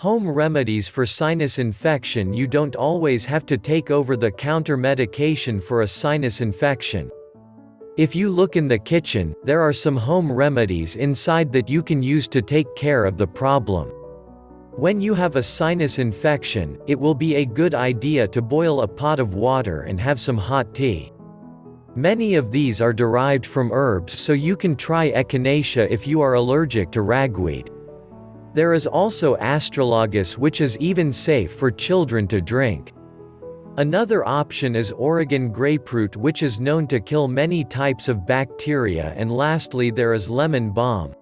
Home remedies for sinus infection. You don't always have to take over-the-counter medication for a sinus infection. If you look in the kitchen, there are some home remedies inside that you can use to take care of the problem. When you have a sinus infection, it will be a good idea to boil a pot of water and have some hot tea. Many of these are derived from herbs, so you can try echinacea if you are allergic to ragweed. There is also astragalus, which is even safe for children to drink. Another option is Oregon grapefruit, which is known to kill many types of bacteria, and lastly there is lemon balm.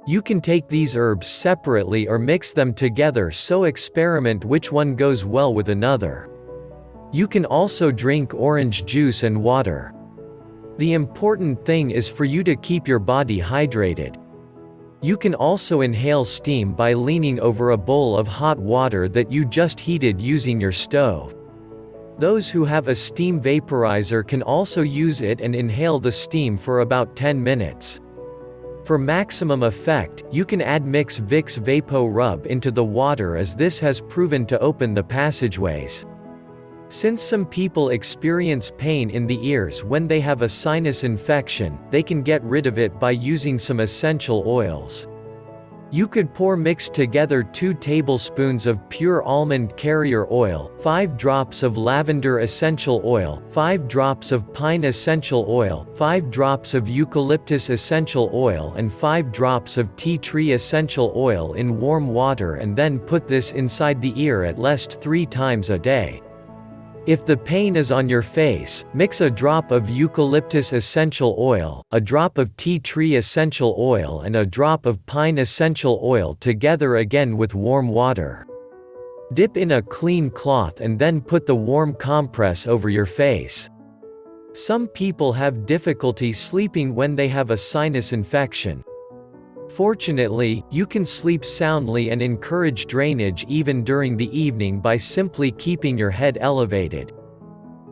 You can take these herbs separately or mix them together, so experiment which one goes well with another. You can also drink orange juice and water. The important thing is for you to keep your body hydrated. You can also inhale steam by leaning over a bowl of hot water that you just heated using your stove. Those who have a steam vaporizer can also use it and inhale the steam for about 10 minutes. For maximum effect, you can add mix Vicks Vapo Rub into the water, as this has proven to open the passageways. Since some people experience pain in the ears when they have a sinus infection, they can get rid of it by using some essential oils. You could mix together 2 tablespoons of pure almond carrier oil, 5 drops of lavender essential oil, 5 drops of pine essential oil, 5 drops of eucalyptus essential oil and 5 drops of tea tree essential oil in warm water, and then put this inside the ear at least 3 times a day. If the pain is on your face, mix a drop of eucalyptus essential oil, a drop of tea tree essential oil and a drop of pine essential oil together again with warm water. Dip in a clean cloth and then put the warm compress over your face. Some people have difficulty sleeping when they have a sinus infection. Fortunately, you can sleep soundly and encourage drainage even during the evening by simply keeping your head elevated.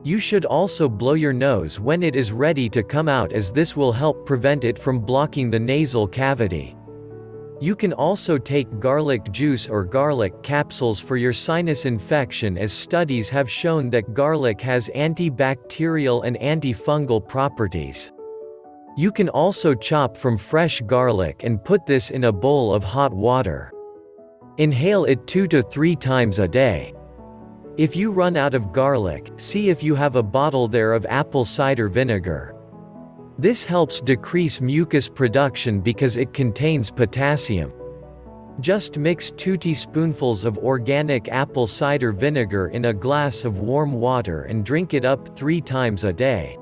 You should also blow your nose when it is ready to come out, as this will help prevent it from blocking the nasal cavity. You can also take garlic juice or garlic capsules for your sinus infection, as studies have shown that garlic has antibacterial and antifungal properties. You can also chop from fresh garlic and put this in a bowl of hot water. Inhale it 2 to 3 times a day. If you run out of garlic, see if you have a bottle there of apple cider vinegar. This helps decrease mucus production because it contains potassium. Just mix 2 teaspoonfuls of organic apple cider vinegar in a glass of warm water and drink it up 3 times a day.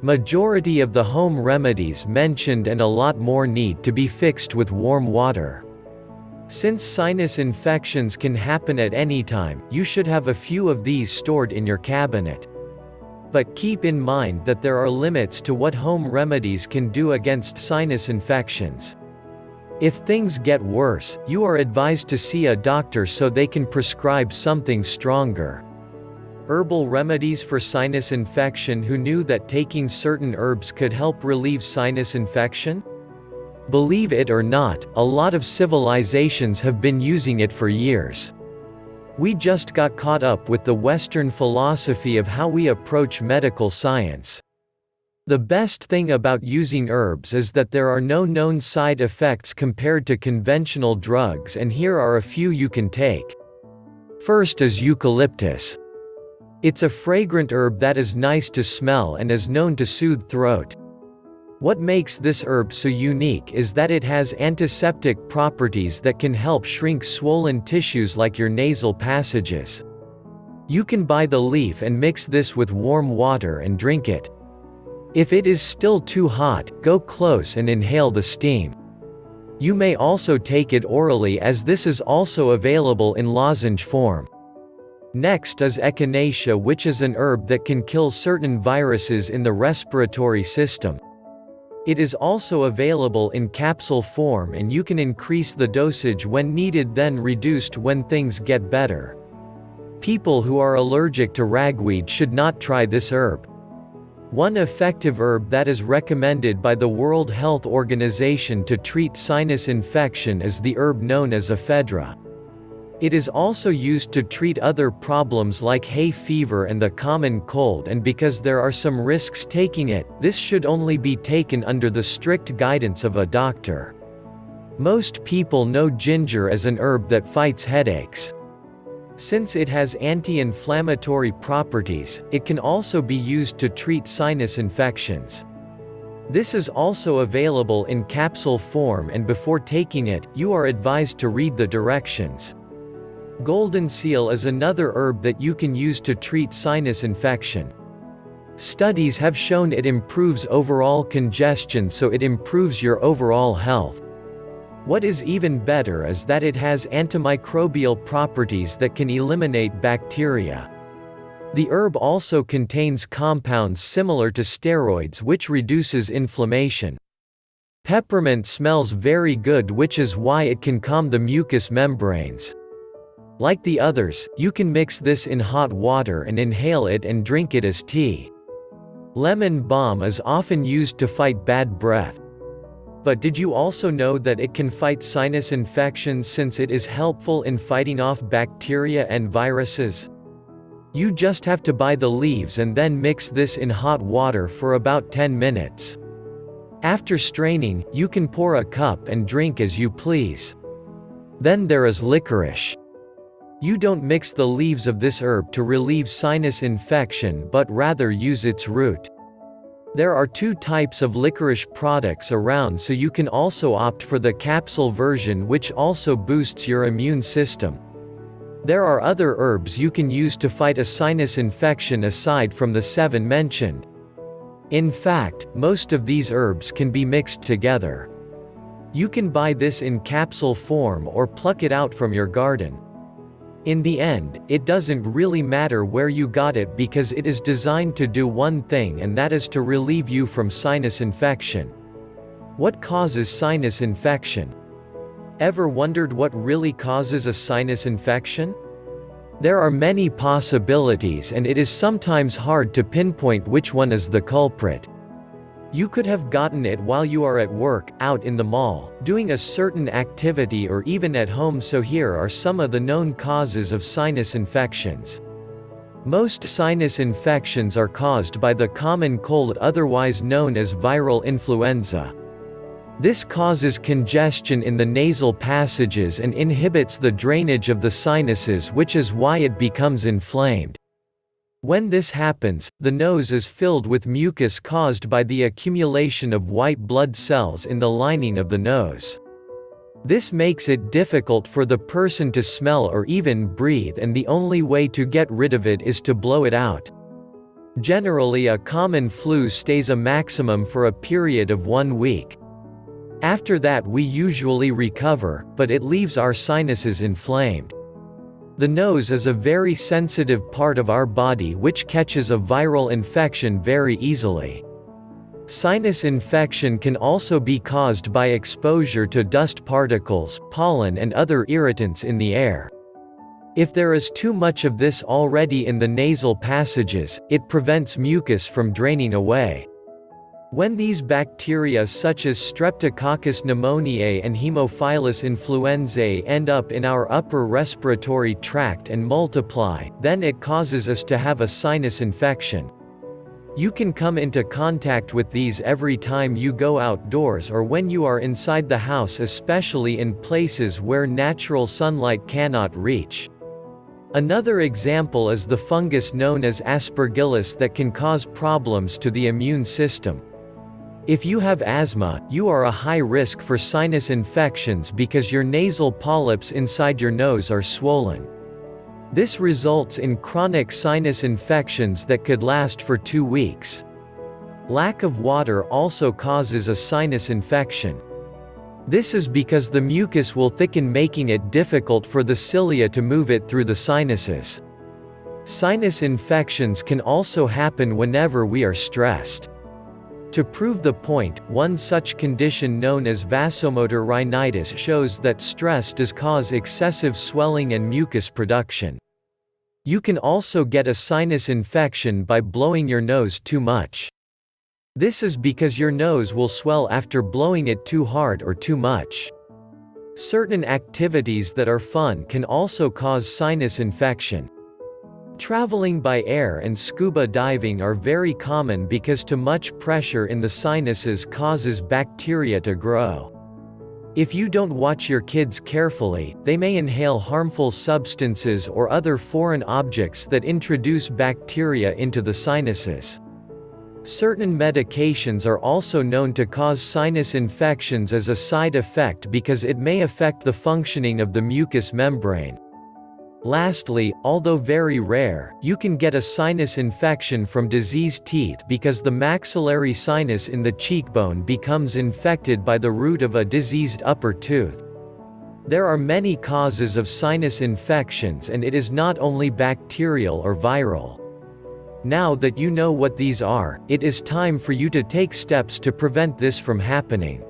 Majority of the home remedies mentioned and a lot more need to be fixed with warm water. Since sinus infections can happen at any time, you should have a few of these stored in your cabinet. But keep in mind that there are limits to what home remedies can do against sinus infections. If things get worse, you are advised to see a doctor so they can prescribe something stronger. Herbal remedies for sinus infection. Who knew that taking certain herbs could help relieve sinus infection? Believe it or not, a lot of civilizations have been using it for years. We just got caught up with the Western philosophy of how we approach medical science. The best thing about using herbs is that there are no known side effects compared to conventional drugs, and here are a few you can take. First is eucalyptus. It's a fragrant herb that is nice to smell and is known to soothe throat. What makes this herb so unique is that it has antiseptic properties that can help shrink swollen tissues like your nasal passages. You can buy the leaf and mix this with warm water and drink it. If it is still too hot, go close and inhale the steam. You may also take it orally, as this is also available in lozenge form. Next is echinacea, which is an herb that can kill certain viruses in the respiratory system. It is also available in capsule form, and you can increase the dosage when needed, then reduced when things get better. People who are allergic to ragweed should not try this herb. One effective herb that is recommended by the World Health Organization to treat sinus infection is the herb known as ephedra. It is also used to treat other problems like hay fever and the common cold, and because there are some risks taking it, this should only be taken under the strict guidance of a doctor. Most people know ginger as an herb that fights headaches. Since it has anti-inflammatory properties, it can also be used to treat sinus infections. This is also available in capsule form, and before taking it, you are advised to read the directions. Golden seal is another herb that you can use to treat sinus infection. Studies have shown it improves overall congestion, so it improves your overall health. What is even better is that it has antimicrobial properties that can eliminate bacteria. The herb also contains compounds similar to steroids, which reduces inflammation. Peppermint smells very good, which is why it can calm the mucous membranes. Like the others, you can mix this in hot water and inhale it and drink it as tea. Lemon balm is often used to fight bad breath. But did you also know that it can fight sinus infections since it is helpful in fighting off bacteria and viruses? You just have to buy the leaves and then mix this in hot water for about 10 minutes. After straining, you can pour a cup and drink as you please. Then there is licorice. You don't mix the leaves of this herb to relieve sinus infection, but rather use its root. There are 2 types of licorice products around, so you can also opt for the capsule version, which also boosts your immune system. There are other herbs you can use to fight a sinus infection aside from the 7 mentioned. In fact, most of these herbs can be mixed together. You can buy this in capsule form or pluck it out from your garden. In the end, it doesn't really matter where you got it because it is designed to do one thing, and that is to relieve you from sinus infection. What causes sinus infection? Ever wondered what really causes a sinus infection? There are many possibilities, and it is sometimes hard to pinpoint which one is the culprit. You could have gotten it while you are at work, out in the mall, doing a certain activity, or even at home. So here are some of the known causes of sinus infections. Most sinus infections are caused by the common cold, otherwise known as viral influenza. This causes congestion in the nasal passages and inhibits the drainage of the sinuses, which is why it becomes inflamed. When this happens, the nose is filled with mucus caused by the accumulation of white blood cells in the lining of the nose. This makes it difficult for the person to smell or even breathe, and the only way to get rid of it is to blow it out. Generally, a common flu stays a maximum for a period of 1 week. After that we usually recover, but it leaves our sinuses inflamed. The nose is a very sensitive part of our body which catches a viral infection very easily. Sinus infection can also be caused by exposure to dust particles, pollen, and other irritants in the air. If there is too much of this already in the nasal passages, it prevents mucus from draining away. When these bacteria such as Streptococcus pneumoniae and Haemophilus influenzae end up in our upper respiratory tract and multiply, then it causes us to have a sinus infection. You can come into contact with these every time you go outdoors or when you are inside the house, especially in places where natural sunlight cannot reach. Another example is the fungus known as Aspergillus that can cause problems to the immune system. If you have asthma, you are a high risk for sinus infections because your nasal polyps inside your nose are swollen. This results in chronic sinus infections that could last for 2 weeks. Lack of water also causes a sinus infection. This is because the mucus will thicken, making it difficult for the cilia to move it through the sinuses. Sinus infections can also happen whenever we are stressed. To prove the point, one such condition known as vasomotor rhinitis shows that stress does cause excessive swelling and mucus production. You can also get a sinus infection by blowing your nose too much. This is because your nose will swell after blowing it too hard or too much. Certain activities that are fun can also cause sinus infection. Traveling by air and scuba diving are very common because too much pressure in the sinuses causes bacteria to grow. If you don't watch your kids carefully, they may inhale harmful substances or other foreign objects that introduce bacteria into the sinuses. Certain medications are also known to cause sinus infections as a side effect because it may affect the functioning of the mucous membrane. Lastly, although very rare, you can get a sinus infection from diseased teeth because the maxillary sinus in the cheekbone becomes infected by the root of a diseased upper tooth. There are many causes of sinus infections, and it is not only bacterial or viral. Now that you know what these are, it is time for you to take steps to prevent this from happening.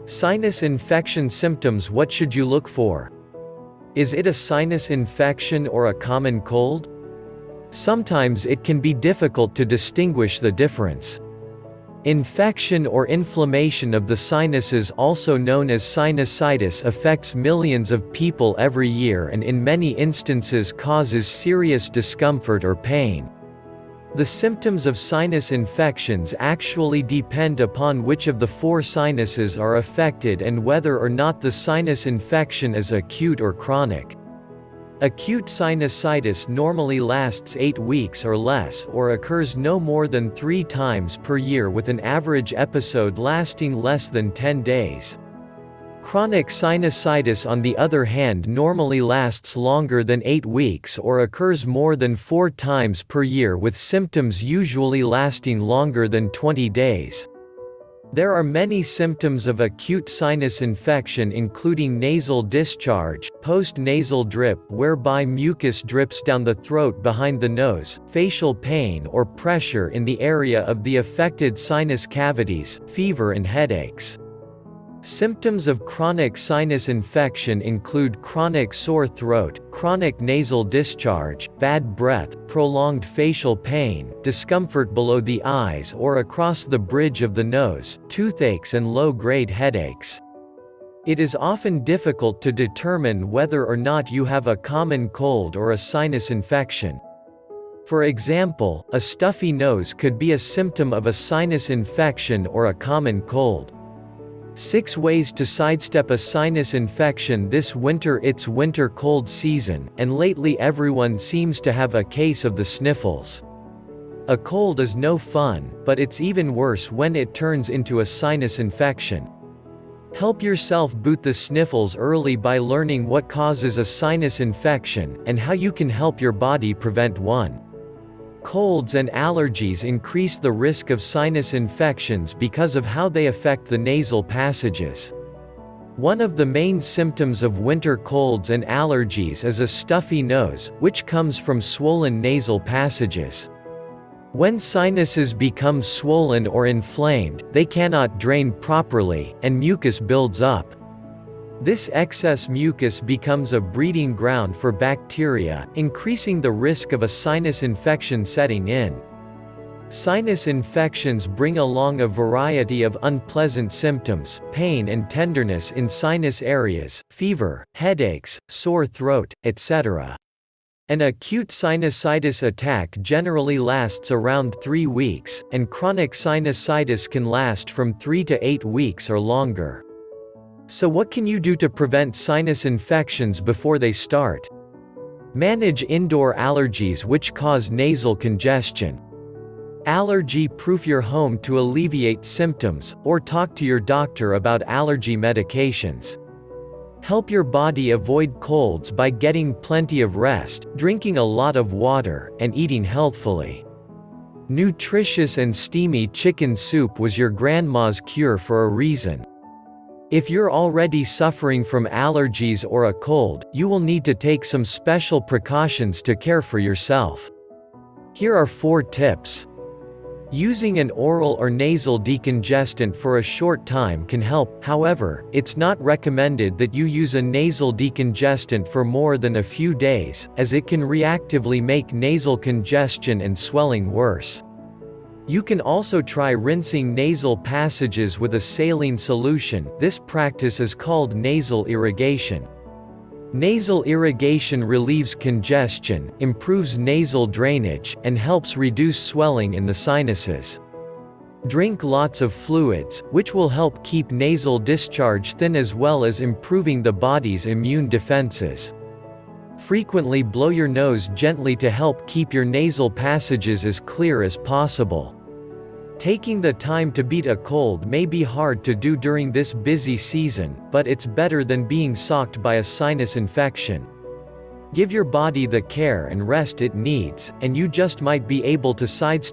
Sinus infection symptoms. What should you look for? Is it a sinus infection or a common cold? Sometimes it can be difficult to distinguish the difference. Infection or inflammation of the sinuses, also known as sinusitis, affects millions of people every year and in many instances causes serious discomfort or pain. The symptoms of sinus infections actually depend upon which of the four sinuses are affected and whether or not the sinus infection is acute or chronic. Acute sinusitis normally lasts 8 weeks or less or occurs no more than 3 times per year, with an average episode lasting less than 10 days. Chronic sinusitis, on the other hand, normally lasts longer than 8 weeks or occurs more than 4 times per year, with symptoms usually lasting longer than 20 days. There are many symptoms of acute sinus infection, including nasal discharge, post-nasal drip whereby mucus drips down the throat behind the nose, facial pain or pressure in the area of the affected sinus cavities, fever and headaches. Symptoms of chronic sinus infection include chronic sore throat, chronic nasal discharge, bad breath, prolonged facial pain, discomfort below the eyes or across the bridge of the nose, toothaches and low-grade headaches. It is often difficult to determine whether or not you have a common cold or a sinus infection. For example, a stuffy nose could be a symptom of a sinus infection or a common cold. 6 ways to sidestep a sinus infection this winter. It's winter cold season, and lately everyone seems to have a case of the sniffles. A cold is no fun, but it's even worse when it turns into a sinus infection. Help yourself boot the sniffles early by learning what causes a sinus infection, and how you can help your body prevent one. Colds and allergies increase the risk of sinus infections because of how they affect the nasal passages. One of the main symptoms of winter colds and allergies is a stuffy nose, which comes from swollen nasal passages. When sinuses become swollen or inflamed, they cannot drain properly, and mucus builds up. This excess mucus becomes a breeding ground for bacteria, increasing the risk of a sinus infection setting in. Sinus infections bring along a variety of unpleasant symptoms, pain and tenderness in sinus areas, fever, headaches, sore throat, etc. An acute sinusitis attack generally lasts around 3 weeks, and chronic sinusitis can last from 3 to 8 weeks or longer. So what can you do to prevent sinus infections before they start? Manage indoor allergies which cause nasal congestion. Allergy-proof your home to alleviate symptoms, or talk to your doctor about allergy medications. Help your body avoid colds by getting plenty of rest, drinking a lot of water, and eating healthfully. Nutritious and steamy chicken soup was your grandma's cure for a reason. If you're already suffering from allergies or a cold, you will need to take some special precautions to care for yourself. Here are 4 tips. Using an oral or nasal decongestant for a short time can help. However, it's not recommended that you use a nasal decongestant for more than a few days, as it can reactively make nasal congestion and swelling worse. You can also try rinsing nasal passages with a saline solution. This practice is called nasal irrigation. Nasal irrigation relieves congestion, improves nasal drainage, and helps reduce swelling in the sinuses. Drink lots of fluids, which will help keep nasal discharge thin as well as improving the body's immune defenses. Frequently blow your nose gently to help keep your nasal passages as clear as possible. Taking the time to beat a cold may be hard to do during this busy season, but it's better than being socked by a sinus infection. Give your body the care and rest it needs, and you just might be able to sidestep